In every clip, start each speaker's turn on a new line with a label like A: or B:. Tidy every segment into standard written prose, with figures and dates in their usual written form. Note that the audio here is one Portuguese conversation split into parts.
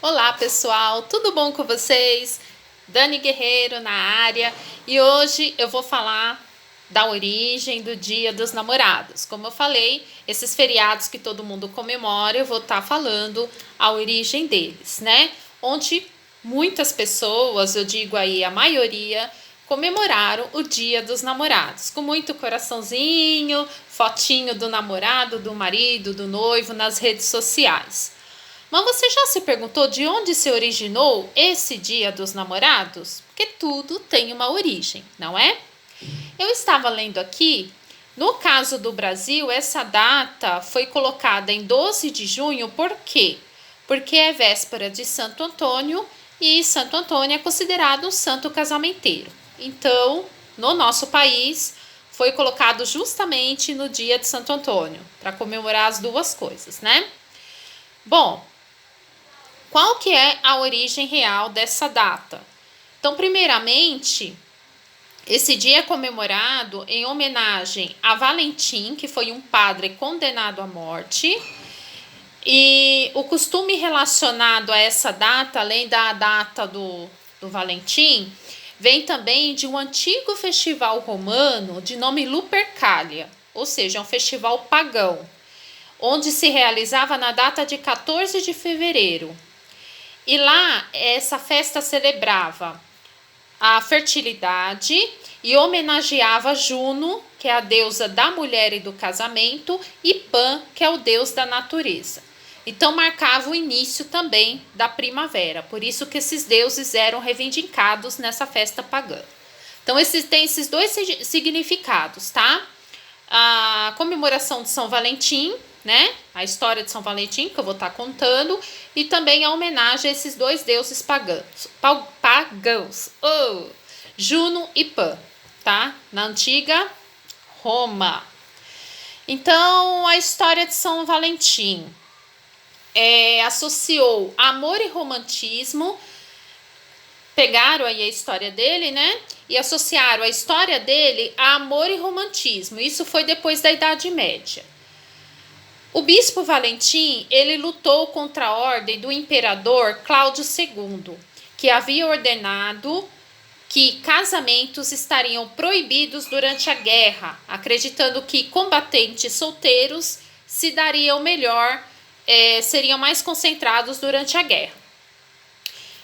A: Olá pessoal, tudo bom com vocês? Dani Guerreiro na área e hoje eu vou falar da origem do Dia dos Namorados. Como eu falei, esses feriados que todo mundo comemora, eu vou estar falando a origem deles, né? Onde muitas pessoas, eu digo aí a maioria, comemoraram o Dia dos Namorados, com muito coraçãozinho, fotinho do namorado, do marido, do noivo nas redes sociais. Mas você já se perguntou de onde se originou esse Dia dos Namorados? Porque tudo tem uma origem, não é? Eu estava lendo aqui, no caso do Brasil, essa data foi colocada em 12 de junho, por quê? Porque é véspera de Santo Antônio e Santo Antônio é considerado um santo casamenteiro. Então, no nosso país, foi colocado justamente no dia de Santo Antônio, para comemorar as duas coisas, né? Bom, qual que é a origem real dessa data? Então, primeiramente, esse dia é comemorado em homenagem a Valentim, que foi um padre condenado à morte. E o costume relacionado a essa data, além da data do Valentim, vem também de um antigo festival romano de nome Lupercalia, ou seja, um festival pagão, onde se realizava na data de 14 de fevereiro. E lá, essa festa celebrava a fertilidade e homenageava Juno, que é a deusa da mulher e do casamento, e Pan, que é o deus da natureza. Então, marcava o início também da primavera. Por isso que esses deuses eram reivindicados nessa festa pagã. Então, tem esses dois significados, tá? A comemoração de São Valentim, né? A história de São Valentim, que eu vou estar contando, e também a homenagem a esses dois deuses pagãos, Juno e Pan, tá? Na antiga Roma. Então, a história de São Valentim associou amor e romantismo. Pegaram aí a história dele, né? E associaram a história dele a amor e romantismo. Isso foi depois da Idade Média. O bispo Valentim, ele lutou contra a ordem do imperador Cláudio II, que havia ordenado que casamentos estariam proibidos durante a guerra, acreditando que combatentes solteiros se dariam melhor, seriam mais concentrados durante a guerra.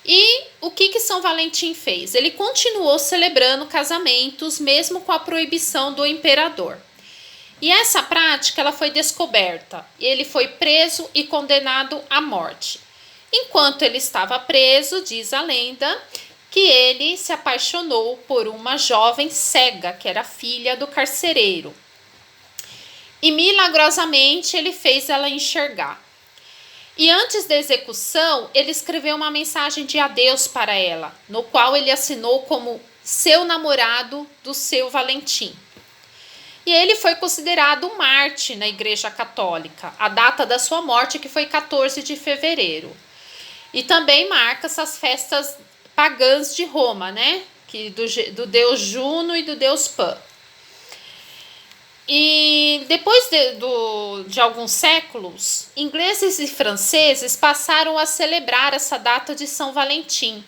A: E o que São Valentim fez? Ele continuou celebrando casamentos, mesmo com a proibição do imperador. E essa prática ela foi descoberta. Ele foi preso e condenado à morte. Enquanto ele estava preso, diz a lenda, que ele se apaixonou por uma jovem cega, que era filha do carcereiro. E milagrosamente ele fez ela enxergar. E antes da execução, ele escreveu uma mensagem de adeus para ela, no qual ele assinou como seu namorado do seu Valentim. E ele foi considerado um mártir na Igreja Católica. A data da sua morte que foi 14 de fevereiro. E também marca essas festas pagãs de Roma, né? Do deus Juno e do deus Pan. E depois de alguns séculos, ingleses e franceses passaram a celebrar essa data de São Valentim,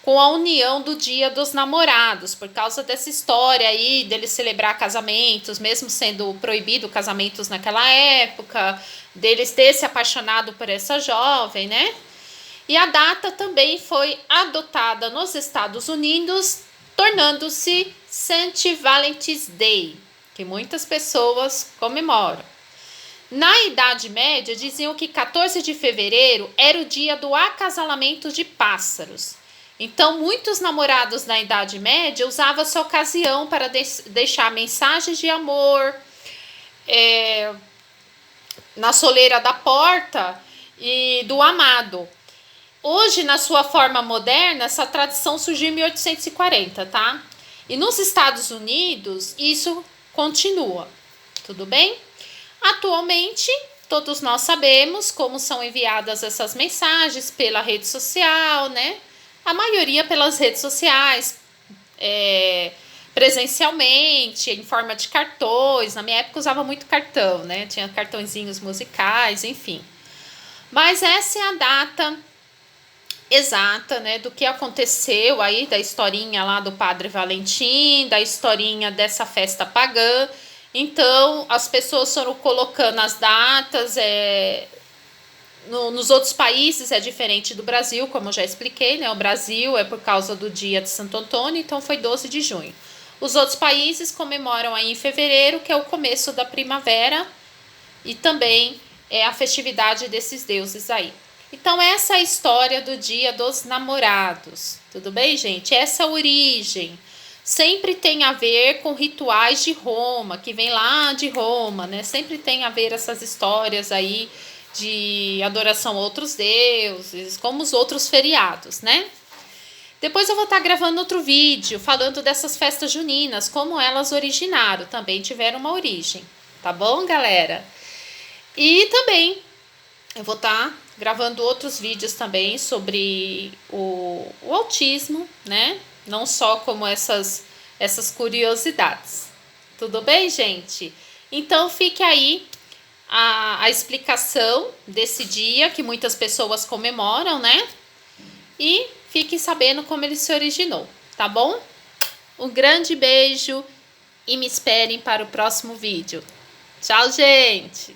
A: com a união do Dia dos Namorados, por causa dessa história aí dele celebrar casamentos, mesmo sendo proibido casamentos naquela época, deles ter se apaixonado por essa jovem, né? E a data também foi adotada nos Estados Unidos, tornando-se St. Valentine's Day, que muitas pessoas comemoram. Na Idade Média, diziam que 14 de fevereiro era o dia do acasalamento de pássaros. Então, muitos namorados na Idade Média usavam essa ocasião para deixar mensagens de amor na soleira da porta e do amado. Hoje, na sua forma moderna, essa tradição surgiu em 1840, tá? E nos Estados Unidos, isso continua, tudo bem? Atualmente, todos nós sabemos como são enviadas essas mensagens pela rede social, né? A maioria pelas redes sociais, presencialmente, em forma de cartões. Na minha época usava muito cartão, né? Tinha cartõezinhos musicais, enfim. Mas essa é a data exata, né, do que aconteceu aí, da historinha lá do Padre Valentim, da historinha dessa festa pagã. Então, as pessoas foram colocando as datas, nos outros países é diferente do Brasil, como eu já expliquei, né? O Brasil é por causa do dia de Santo Antônio, então foi 12 de junho. Os outros países comemoram aí em fevereiro, que é o começo da primavera, e também é a festividade desses deuses aí. Então, essa é a história do Dia dos Namorados. Tudo bem, gente? Essa origem sempre tem a ver com rituais de Roma, que vem lá de Roma, né? Sempre tem a ver essas histórias aí de adoração a outros deuses, como os outros feriados, né? Depois eu vou estar gravando outro vídeo falando dessas festas juninas, como elas originaram, também tiveram uma origem, tá bom, galera? E também eu vou estar gravando outros vídeos também sobre o autismo, né? Não só como essas curiosidades. Tudo bem, gente? Então fique aí a explicação desse dia que muitas pessoas comemoram, né? E fiquem sabendo como ele se originou, tá bom? Um grande beijo e me esperem para o próximo vídeo. Tchau, gente!